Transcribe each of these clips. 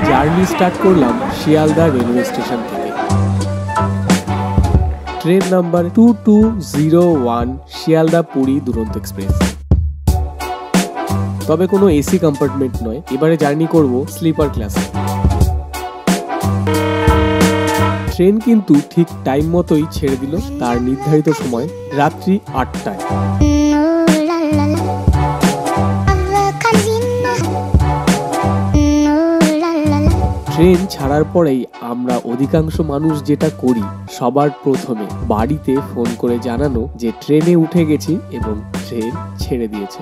Journey start করলাম Sealdah railway station থেকে। Train number 2201 Sealdah Puri দুরন্ত এক্সপ্রেস। তবে কোনো এসি কম্পার্টমেন্ট নয়, এবারে জার্নি করব স্লিপার ক্লাসে। ট্রেন কিন্তু ঠিক টাইম মতোই ছেড়ে দিল তার নির্ধারিত সময়, রাত্রি 8টায়। ট্রেন ছাড়ার পরেই আমরা অধিকাংশ মানুষ যেটা করি, সবার প্রথমে বাড়িতে ফোন করে জানানো যে ট্রেনে উঠে গেছি এবং ট্রেন ছেড়ে দিয়েছে।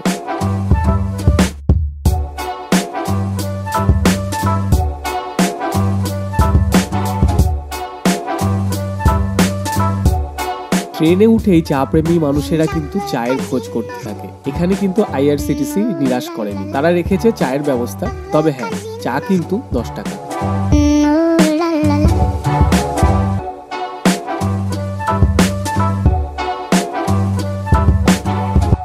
ট্রেনে উঠেই চা প্রেমী মানুষেরা কিন্তু চায়ের খোঁজ করতে থাকে। এখানে কিন্তু আইআরসিটিসি নিরাশ করেনি, তারা রেখেছে চায়ের ব্যবস্থা। তবে হ্যাঁ, চা কিন্তু 10 টাকা।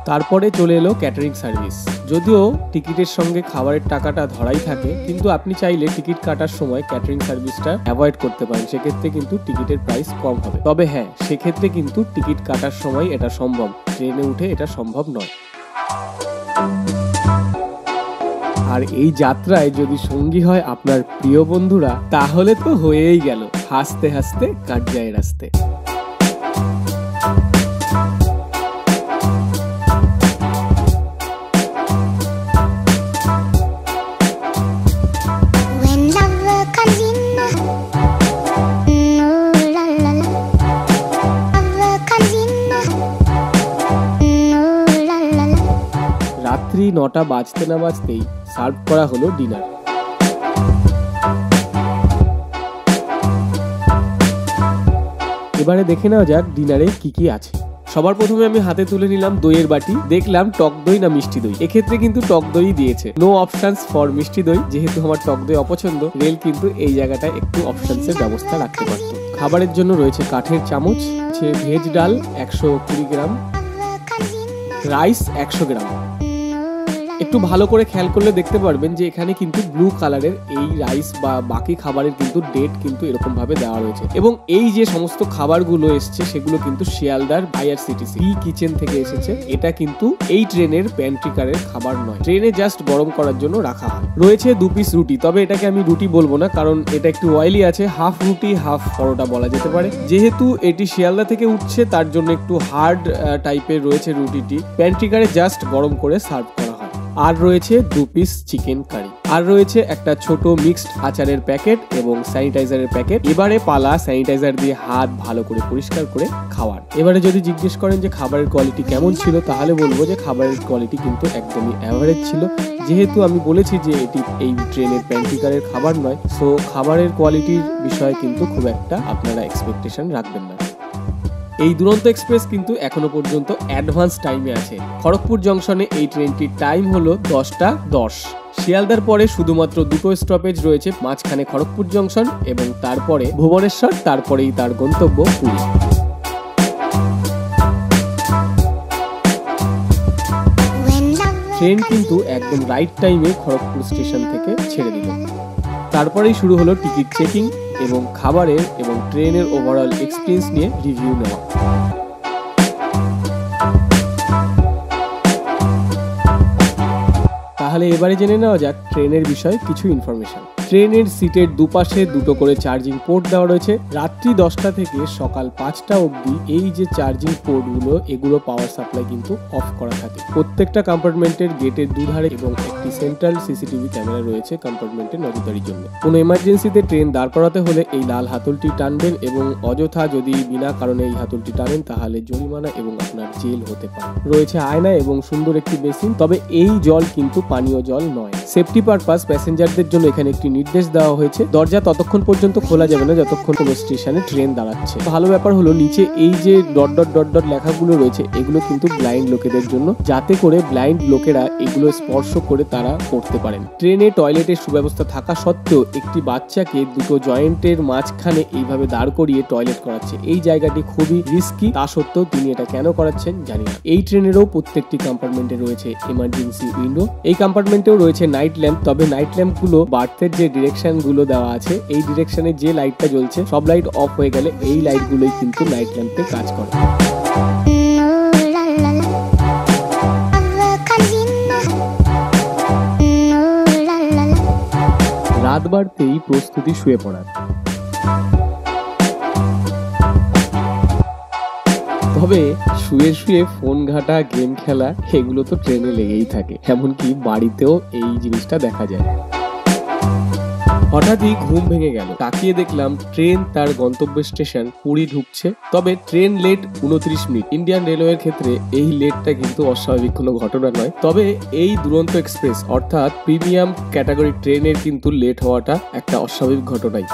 তারপরে চলে এলো ক্যাটারিং সার্ভিস। যদিও টিকিটের সঙ্গে খাবারের টাকাটা ধরাই থাকে, কিন্তু আপনি চাইলে টিকিট কাটার সময় ক্যাটারিং সার্ভিসটা অ্যাভয়েড করতে পারেন, সেক্ষেত্রে কিন্তু টিকিটের প্রাইস কম হবে। তবে হ্যাঁ, সেক্ষেত্রে কিন্তু টিকিট কাটার সময় এটা সম্ভব, ট্রেনে উঠে এটা সম্ভব নয়। আর এই যাত্রায় যদি সঙ্গী হয় আপনার প্রিয় বন্ধুরা, তাহলে তো হয়েই গেল, হাসতে হাসতে কাট যায় রাস্তে। রাত্রি 9টা বাজতে না বাজতেই সার্ভ করা হলো ডিনার। এবারে দেখে নেওয়া যাক ডিনারে কি কি আছে। সবার প্রথমে আমি হাতে তুলে নিলাম দইয়ের বাটি, দেখলাম টক দই না মিষ্টি দই। এক্ষেত্রে কিন্তু টক দই দিয়েছে, নো অপশনস ফর মিষ্টি দই। যেহেতু আমার টক দই অপছন্দ, রেল কিন্তু এই জায়গাটায় একটু অপশনসের ব্যবস্থা রাখতে পারতো। খাবারের জন্য রয়েছে কাঠের চামচ, ভেজ ডাল 120 গ্রাম, রাইস 100 গ্রাম। একটু ভালো করে খেয়াল করলে দেখতে পারবেন যে এখানে কিন্তু ব্লু কালারের এই রাইস বা বাকি খাবারের কিন্তু ডেট কিন্তু এরকম ভাবে দেওয়া রয়েছে। এবং এই যে সমস্ত খাবারগুলো এসছে সেগুলো কিন্তু শিয়ালদার আইআরসিটিসি কিচেন থেকে এসেছে। এটা কিন্তু এই ট্রেনের প্যান্ট্রিকারের খাবার নয়, ট্রেনে জাস্ট গরম করার জন্য রাখা হয়। রয়েছে 2 পিস রুটি, তবে এটাকে আমি রুটি বলবো না, কারণ এটা একটু অয়েলি আছে। হাফ রুটি হাফ পরোটা বলা যেতে পারে। যেহেতু এটি শিয়ালদা থেকে উঠছে, তার জন্য একটু হার্ড টাইপের রয়েছে রুটিটি। প্যান্ট্রিকারে জাস্ট গরম করে সার্ভ করা হয়। আর রয়েছে 2 পিস চিকেন কারি, আর রয়েছে একটা ছোট মিক্সড আচারের প্যাকেট এবং স্যানিটাইজারের প্যাকেট। এবারে পালা স্যানিটাইজার দিয়ে হাত ভালো করে পরিষ্কার করে খাওয়ার। এবারে যদি জিজ্ঞেস করেন যে খাবারের কোয়ালিটি কেমন ছিল, তাহলে বলবো যে খাবারের কোয়ালিটি কিন্তু একদমই অ্যাভারেজ ছিল। যেহেতু আমি বলেছি যে এটি এই ট্রেনের প্যান্ট্রিকারের খাবার নয়, সো খাবারের কোয়ালিটির বিষয়ে কিন্তু খুব একটা আপনারা এক্সপেকটেশন রাখবেন না। এই দুরন্ত এক্সপ্রেস কিন্তু এখনো পর্যন্ত অ্যাডভান্স টাইমে আছে। খড়গপুর জংশনে এই ট্রেনটির টাইম হলো 10টা 10। শিয়ালদার পরে শুধুমাত্র 2টো স্টপেজ রয়েছে, মাঝখানে খড়গপুর জংশন এবং তারপরে ভুবনেশ্বর, তারপরেই তার গন্তব্য পুরী। ট্রেন কিন্তু একদম রাইট টাইমে খড়গপুর স্টেশন থেকে ছেড়ে দিল। তারপরেই শুরু হলো টিকিট চেকিং এবং খাবারের এবং ট্রেনের ওভারঅল এক্সপিরিয়েন্স নিয়ে রিভিউ নেওয়া। তাহলে এবারে জেনে নেওয়া যাক ট্রেনের বিষয়ে কিছু ইনফরমেশন। ট্রেনের সিটের দুপাশে 2টো করে চার্জিং পোর্ট দেওয়া রয়েছে। রাত্রি 10টা থেকে সকাল 5টা অবধি এই যে চার্জিং পোর্টগুলো, এগুলো পাওয়ার সাপ্লাই কিন্তু অফ করা থাকে। প্রত্যেকটা কম্পার্টমেন্টের গেটের দুধারে এবং একটি সেন্ট্রাল সিসিটিভি ক্যামেরা রয়েছে কম্পার্টমেন্টের নজরদারির জন্য। কোনো এমার্জেন্সিতে ট্রেন দাঁড় করাতে হলে এই লাল হাতলটি টানবেন এবং অযথা যদি বিনা কারণে এই হাতলটি টানেন তাহলে জরিমানা এবং আপনার জেল হতে পারে। রয়েছে আয়না এবং সুন্দর একটি বেসিন, তবে এই জল কিন্তু পানীয় জল নয়। সেফটি পারপাস প্যাসেঞ্জারদের জন্য এখানে একটি নির্দেশ দেওয়া হয়েছে, দরজা ততক্ষণ পর্যন্ত খোলা যাবে না যতক্ষণ কোনো স্টেশনে ট্রেন দাঁড়াচ্ছে। ভালো ব্যাপার হলো নিচে এই যে ডট ডট ডট ডট লেখাগুলো রয়েছে, এগুলো কিন্তু ব্লাইন্ড লোকেদের জন্য, যাতে করে ব্লাইন্ড লোকেরা এগুলো স্পর্শ করে তারা পড়তে পারেন। ট্রেনে টয়লেটের সুব্যবস্থা থাকা সত্ত্বেও একটি বাচ্চাকে 2টো জয়েন্টের মাঝখানে এইভাবে দাঁড় করিয়ে টয়লেট করাচ্ছে। এই জায়গাটি খুবই রিস্কি, তা সত্ত্বেও তিনি এটা কেন করাচ্ছেন জানি না। এই ট্রেনেরও প্রত্যেকটি কম্পার্টমেন্টে রয়েছে এমার্জেন্সি উইন্ডো। এই কম্পার্টমেন্টেও রয়েছে নাইট ল্যাম্প, তবে নাইট ল্যাম্প গুলো বার্থের যে ডিরেকশন গুলো দেওয়া আছে এই ডিরেকশনে যে লাইটটা জ্বলছে সব লাইট অফ হয়ে গেলে এই লাইট গুলোই কিন্তু নাইট ল্যাম্পে কাজ করে। রাত বাড়তেই প্রস্তুতি শুয়ে পড়ার। তবে শুয়ে শুয়ে ফোন ঘাটা, গেম খেলা এগুলো তো ট্রেনে লেগেই থাকে, এমনকি বাড়িতেও এই জিনিসটা দেখা যায়। হঠাৎই ঘুম ভেঙে গেল, তাকিয়ে দেখলাম ট্রেন তার গন্তব্য স্টেশন পুরী ঢুকছে। তবে ট্রেন লেট 29 মিনিট। ইন্ডিয়ান রেলওয়ের ক্ষেত্রে এই লেটটা কিন্তু অস্বাভাবিক কোনো ঘটনা নয়। তবে এই দুরন্ত এক্সপ্রেস অর্থাৎ প্রিমিয়াম ক্যাটাগরি ট্রেনের কিন্তু লেট হওয়াটা একটা অস্বাভাবিক ঘটনাই।